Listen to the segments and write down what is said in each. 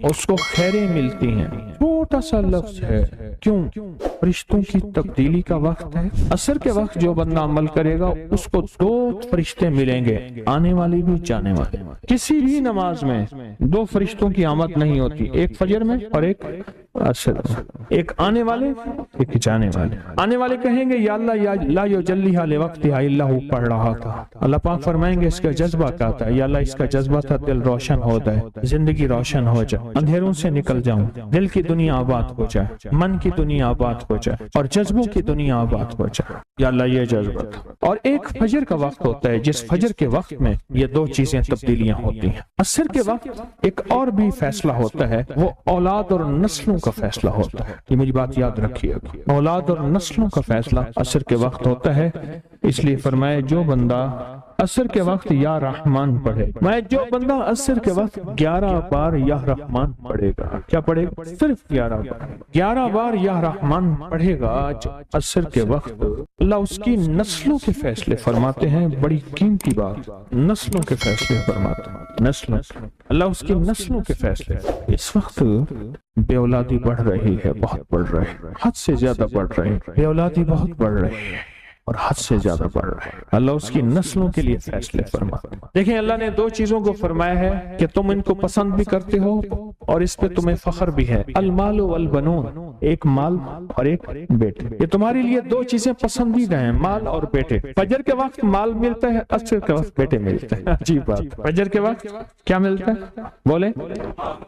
اس کو خیریں ملتی ہیں. چھوٹا سا لفظ ہے. کیوں؟ فرشتوں کی تبدیلی کا وقت ہے. عصر کے وقت جو بندہ عمل کرے گا اس کو 2 فرشتے ملیں گے، آنے والے بھی جانے والے. کسی بھی نماز میں 2 فرشتوں کی آمد نہیں ہوتی، ایک فجر میں اور ایک عصر میں. ایک آنے والے، ایک جانے والے. آنے والے کہیں گے یا اللہ یا لا یجلیھا لوقتھا الا ہو، پڑھ رہا تھا. اللہ پاک فرمائیں گے اس کا جذبہ کیا تھا؟ یا اللہ اس کا جذبہ تھا دل روشن ہو جائے، زندگی روشن ہو جائے، اندھیروں سے نکل جاؤں، دل کی دنیا آباد ہو جائے، من کی دنیا آباد ہو جائے اور جذبوں کی دنیا آباد ہو جائے. یا اللہ یہ جذبہ تھا. اور ایک فجر کا وقت ہوتا ہے جس فجر کے وقت میں یہ 2 چیزیں تبدیلیاں ہوتی ہیں. عصر کے وقت ایک اور بھی فیصلہ ہوتا ہے، وہ اولاد اور نسلوں کا فیصلہ ہوتا ہے. یہ میری بات یاد رکھیے، اولاد اور نسلوں کا فیصلہ عصر کے وقت ہوتا ہے. اس لیے فرمائے جو بندہ عصر کے وقت یا رحمان پڑھے، میں جو بندہ عصر کے وقت 11 بار یا رحمان پڑھے گا. کیا پڑھے گا؟ صرف 11 بار یا رحمان پڑھے گا عصر کے وقت. اللہ اس کی نسلوں کے فیصلے فرماتے ہیں. بڑی قیمتی بات، نسلوں کے فیصلے فرماتے ہیں. نسلوں، اللہ اس کی نسلوں کے فیصلے. اس وقت بے اولادی بڑھ رہی ہے، بہت بڑھ رہی ہے، حد سے زیادہ بڑھ رہی ہے. بے اولادی بہت بڑھ رہی ہے اور حد سے زیادہ بڑھ رہا ہے. اللہ اس کی نسلوں کے لیے فیصلے فرماتا ہے. دیکھیں اللہ نے 2 چیزوں کو فرمایا ہے کہ تم ان کو پسند بھی کرتے ہو اور اس پہ تمہیں فخر بھی ہے. المال والبنون، ایک مال اور ایک بیٹے. یہ تمہارے لیے 2 چیزیں پسندیدہ ہیں، مال اور بیٹے. فجر کے وقت مال ملتا ہے، عصر کے وقت بیٹے ملتے ہیں. عجیب بات، فجر کے وقت کیا ملتا ہے بولیں،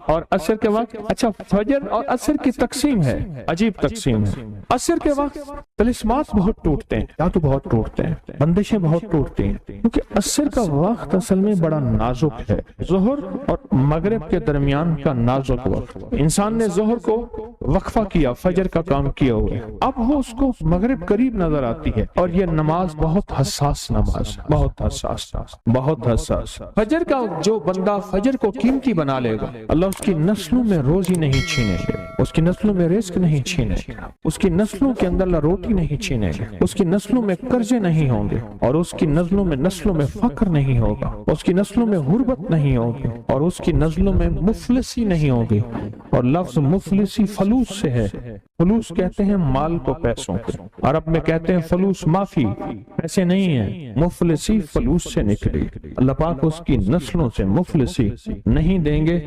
اور عصر کے وقت. اچھا فجر اور عصر کی تقسیم ہے، عجیب تقسیم ہے. عصر کے وقت طلسمات بہت ٹوٹتے ہیں، تو بہت ٹوٹتے ہیں، بندشیں بہت ٹوٹتی ہیں، کیونکہ عصر کا وقت اصل میں بڑا نازک ہے. ظہر اور مغرب کے درمیان کا نازک وقت. انسان نے ظہر کو وقفہ کیا، فجر کا کام کیا ہوا، اب وہ اس کو مغرب قریب نظر آتی ہے. اور یہ نماز بہت حساس نماز، بہت حساس، بہت حساس. فجر کا جو بندہ فجر کو قیمتی بنا لے گا، اللہ اس کی نسلوں میں روزی نہیں چھینے گا، اس کی نسلوں میں رزق نہیں چھینے گا، اس کی نسلوں کے اندر روٹی نہیں چھینے گا، اس کی نسلوں میں قرضے نہیں ہوں گے، اور اس کی نسلوں میں فقر نہیں ہوگا، اس کی نسلوں میں غربت نہیں ہوگی، اور اس کی نسلوں میں مفلسی نہیں ہوگی. اور لفظ مفلسی فلوس سے ہے. فلوس کہتے ہیں مال کو، پیسوں کو. عرب میں کہتے ہیں فلوس معافی، پیسے نہیں ہیں. مفلسی فلوس سے نکلی. اللہ پاک اس کی نسلوں سے مفلسی نہیں دیں گے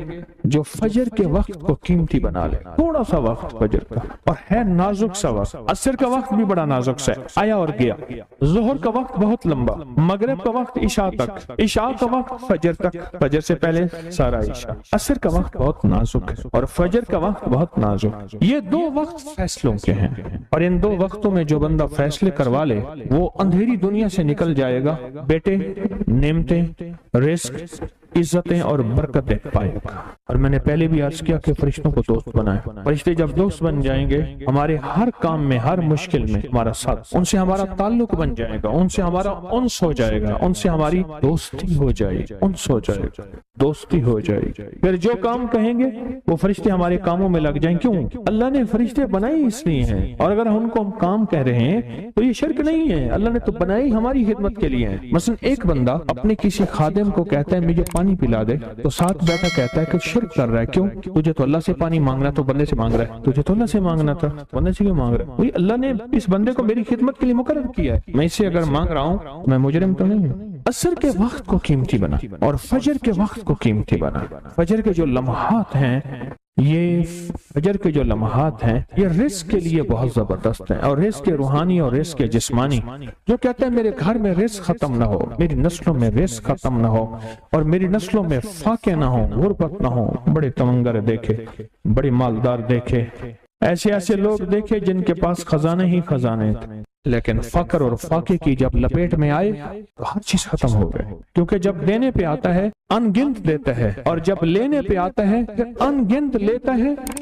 جو فجر کے وقت کو قیمتی بنا لے. تھوڑا سا وقت فجر کا، اور ہے نازک سا وقت. عصر کا وقت بھی بڑا نازک سا ہے، آیا اور گیا. ظہر کا وقت بہت لمبا، مغرب کا وقت عشاء تک، عشاء کا وقت فجر تک، فجر سے پہلے سارا عشاء. عصر کا وقت بہت نازک ہے اور فجر کا وقت بہت نازک. یہ 2 وقت فیصلوں کے ہیں، اور ان 2 وقتوں میں جو بندہ فیصلے کروا لے وہ اندھیری دنیا سے نکل جائے گا. بیٹے، نعمتیں، رزق، عزتیں اور برکتیں پائے گا. اور میں نے پہلے بھی عرض کیا کہ فرشتوں کو دوست بنائے. فرشتے جب دوست بن جائیں گے، ہمارے ہر کام میں، ہر مشکل میں ہمارا ساتھ، ان سے ہمارا تعلق بن جائے گا، ان سے ہمارا انس ہو جائے گا، ان سے ہماری دوستی ہو جائے گی، انس ہو جائے گا، دوستی ہو جائے گی. پھر جو کام کہیں گے وہ فرشتے ہمارے کاموں میں لگ جائیں. کیوں؟ اللہ نے فرشتے بنائی اس لیے ہیں، اور اگر ان کو ہم کام کہہ رہے ہیں تو یہ شرک نہیں ہے. اللہ نے تو بنائی ہماری خدمت کے لیے. مثلا ایک بندہ اپنے کسی خادم کو کہتا ہے مجھے پانی پلا دے، تو ساتھ بیٹھا کہتا ہے کہ شرک کر رہا ہے. کیوں؟ تجھے تو اللہ سے پانی مانگنا تو بندے سے مانگ رہا ہے، تجھے تو اللہ سے مانگنا تھا، بندے سے کیوں مانگ رہا ہے؟ اللہ نے اس بندے کو میری خدمت کے لیے مقرر کیا ہے، میں اس سے اگر مانگ رہا ہوں میں مجرم تو نہیں ہوں. عصر کے وقت کو قیمتی بنا اور فجر کے وقت کو قیمتی بنا. فجر کے جو لمحات ہیں، یہ فجر کے جو لمحات ہیں یہ رزق کے لیے بہت زبردست ہیں، اور رزق روحانی اور رزق جسمانی. جو کہتے ہیں میرے گھر میں رزق ختم نہ ہو، میری نسلوں میں رزق ختم نہ ہو، اور میری نسلوں میں فاقے نہ ہو، غربت نہ ہو. بڑے تمنگر دیکھے، بڑے مالدار دیکھے، ایسے لوگ دیکھے جن کے پاس خزانے ہی خزانے تھے، لیکن فقر اور فاقے کی جب لپیٹ میں آئے تو ہر چیز ختم ہو گئے. کیونکہ جب دینے پہ آتا ہے ان گنت دیتا ہے، اور جب لینے پہ آتا ہے پھر ان گنت لیتا ہے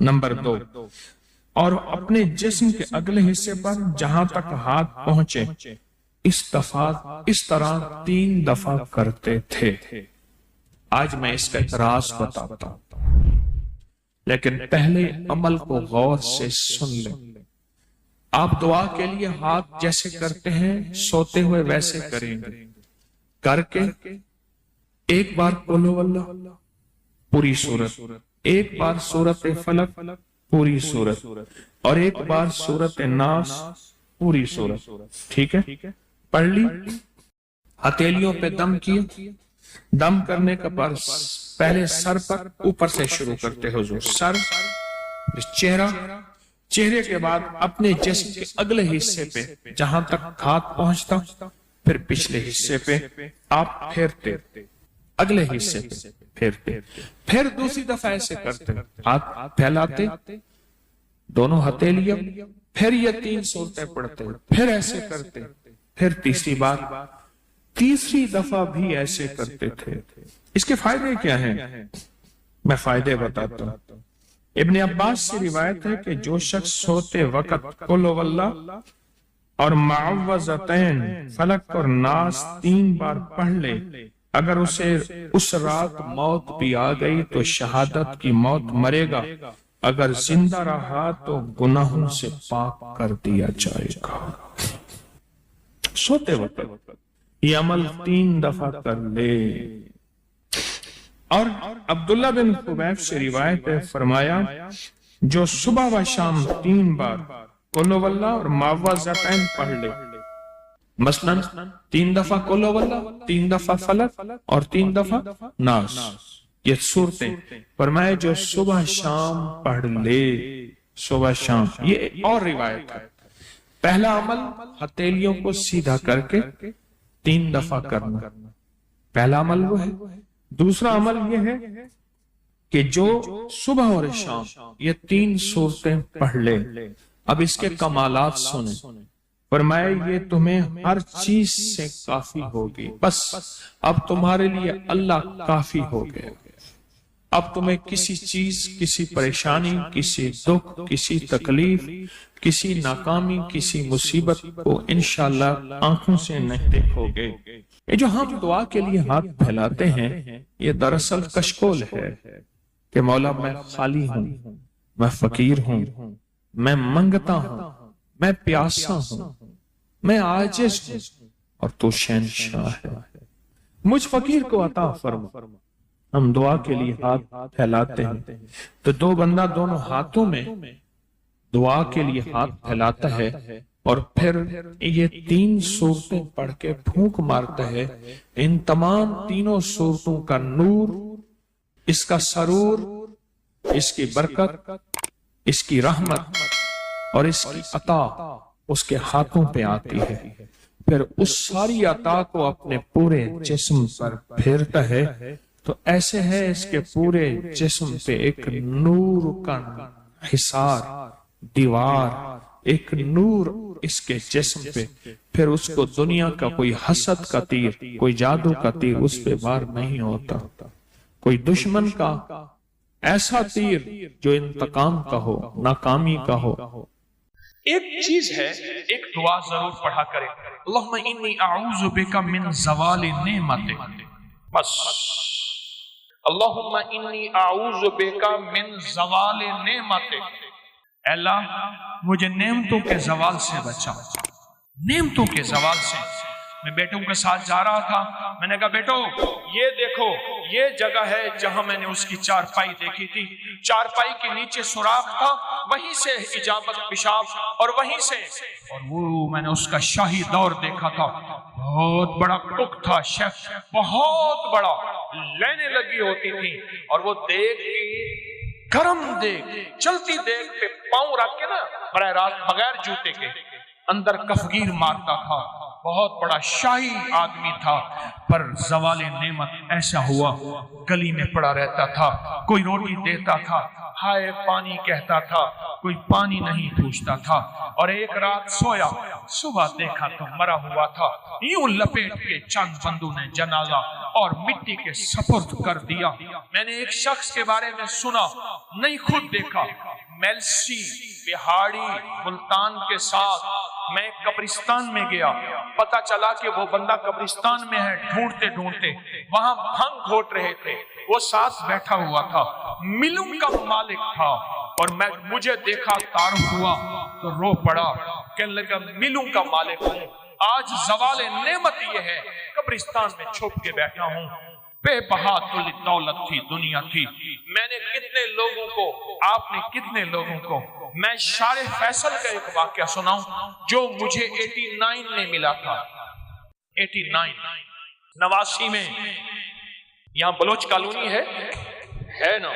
نمبر 2، اور اپنے جسم کے اگلے حصے پر جہاں تک ہاتھ پہنچے اس طرح 3 دفعہ کرتے تھے۔ آج میں اس کا ایک راز بتاتا ہوں، لیکن پہلے عمل کو غور سے سن لیں۔ آپ دعا کے لیے ہاتھ جیسے کرتے ہیں سوتے ہوئے ویسے کریں گے، کر کے ایک بار قل ہو اللہ پوری سورت، ایک بار سورت فلق پوری سورت، اور ایک بار سورت ناس پوری سورت۔ ٹھیک ہے، پڑھ لی، ہتھیلیوں پہ دم کیے۔ دم کرنے کا پہلے سر پر اوپر سے شروع کرتے حضور، سر، چہرہ، چہرے کے بعد اپنے جسم کے اگلے حصے پہ جہاں تک ہاتھ پہنچتا، پھر پچھلے حصے پہ آپ پھیرتے، اگلے حصے پہ پھیرتے، پھر دوسری دفعہ ایسے کرتے، ہاتھ پھیلاتے، دونوں ہتھیلیاں، پھر یہ 3 صورتیں پڑھتے، پھر ایسے کرتے، پھر تیسری بار، تیسری دفعہ بھی ایسے کرتے تھے۔ اس کے فائدے کیا ہیں؟ میں فائدے بتاتا ہوں۔ ابن عباس سے روایت ہے کہ جو شخص سوتے وقت قل ہو اللہ اور معوذتین فلق اور ناس 3 بار پڑھ لے، اگر اسے اس رات موت بھی آ گئی تو شہادت کی موت مرے گا، اگر زندہ رہا تو گناہوں سے پاک کر دیا جائے گا۔ سوتے وقت یہ عمل 3 دفعہ کر لے۔ اور عبداللہ بن خبیب سے روایت ہے، فرمایا جو صبح و شام 3 بار قل ہو اللہ اور معوذتین پڑھ لے، مثلا 3 دفعہ قل ہو اللہ، 3 دفعہ فلق اور 3 دفعہ ناس، یہ صورتیں، فرمایا جو صبح شام پڑھ لے، صبح شام۔ یہ اور روایت ہے، پہلا عمل ہتھیلیوں کو سیدھا کر کے 3 دفعہ کرنا، پہلا عمل وہ ہے۔ دوسرا عمل یہ ہے کہ جو صبح اور شام یہ 3 صورتیں پڑھ لے۔ اب اس کے کمالات سنیں، فرمایا یہ تمہیں ہر چیز سے کافی ہوگی، بس اب تمہارے لیے اللہ کافی ہو گئے، اب تمہیں کسی چیز، کسی پریشانی، کسی دکھ، کسی تکلیف، کسی ناکامی، کسی مصیبت کو انشاءاللہ آنکھوں سے نہیں دیکھو گے۔ یہ جو ہم دعا کے لیے ہاتھ پھیلاتے ہیں یہ دراصل کشکول ہے کہ مولا میں خالی ہوں، میں فقیر ہوں، میں منگتا ہوں، میں پیاسا ہوں، میں عاجز ہوں، اور تو شہنشاہ ہے، مجھ فقیر کو عطا فرما۔ ہم دعا کے لیے ہاتھ پھیلاتے ہیں تو 2 بندہ دونوں ہاتھوں میں دعا کے لیے ہاتھ پھیلاتا ہے، اور پھر یہ 3 صورتیں پڑھ کے پھونک مارتا ہے۔ ان تمام 3 صورتوں کا نور، اس کا سرور، اس کی برکت، اس کی رحمت اور اس کی عطا اس کے ہاتھوں پہ آتی ہے، پھر اس ساری عطا کو اپنے پورے جسم پر پھیرتا ہے، تو ایسے ہے اس کے پورے جسم پہ ایک نور کا حصار، دیوار، ایک نور اس کے جسم پہ، پھر اس کو دنیا کا کوئی حسد کا تیر، کوئی جادو کا تیر اس پہ وار نہیں ہوتا، کوئی دشمن کا ایسا تیر جو انتقام کا ہو، ناکامی کا ہو۔ ایک چیز ہے، ایک دعا ضرور پڑھا کریں، اللہم انی اعوذ بک من زوال نعمتک، بس اللہم انی اعوذ بک من زوال نعمتک، اے اللہ مجھے نعمتوں کے زوال سے بچا، نعمتوں کے زوال سے۔ میں بیٹوں کے ساتھ جا رہا تھا، میں نے کہا بیٹو یہ دیکھو یہ جگہ ہے جہاں میں نے اس کی چارپائی دیکھی تھی، چارپائی کے نیچے سوراخ تھا، وہیں سے اجابت پیشاب، اور وہیں سے، اور وہ میں نے اس کا شاہی دور دیکھا تھا، بہت بڑا کک تھا شیف، بہت بڑا، لینے لگی ہوتی تھی، اور وہ دیکھ گرم دیکھ، چلتی دیکھ پہ پاؤں رکھ کے نا براہ راست بغیر جوتے کے اندر کفگیر مارتا تھا، بہت بڑا شاہی آدمی تھا، پر زوال نعمت ایسا ہوا گلی میں پڑا رہتا تھا، کوئی روٹی دیتا تھا، ہائے پانی کہتا تھا، کوئی پانی نہیں پوچھتا تھا، اور ایک رات سویا، صبح دیکھا تو مرا ہوا تھا، یوں لپیٹ کے چند بندوں نے جنازہ اور مٹی کے سپرد کر دیا۔ میں نے ایک شخص کے بارے میں سنا، نہیں خود دیکھا، میلسی بہاڑی ملتان کے ساتھ میں قبرستان میں گیا، پتا چلا کہ وہ بندہ قبرستان میں ہے، ڈھونڈتے ڈھونڈتے وہاں بھنگ گھوٹ رہے تھے، وہ ساتھ بیٹھا ہوا تھا، ملوں کا مالک تھا، اور مجھے دیکھا تعارف ہوا تو رو پڑا، کہنے لگا ملوں کا مالک ہوں، آج زوال نعمت یہ ہے قبرستان میں چھپ کے بیٹھا ہوں، بے بہا دولت تھی، دنیا تھی، میں نے کتنے لوگوں کو، آپ نے کتنے لوگوں کو، میں شارح فیصل کا ایک واقعہ سناؤں جو مجھے 89 میں ملا تھا، 89 89 میں، یہاں بلوچ کالونی ہے نا،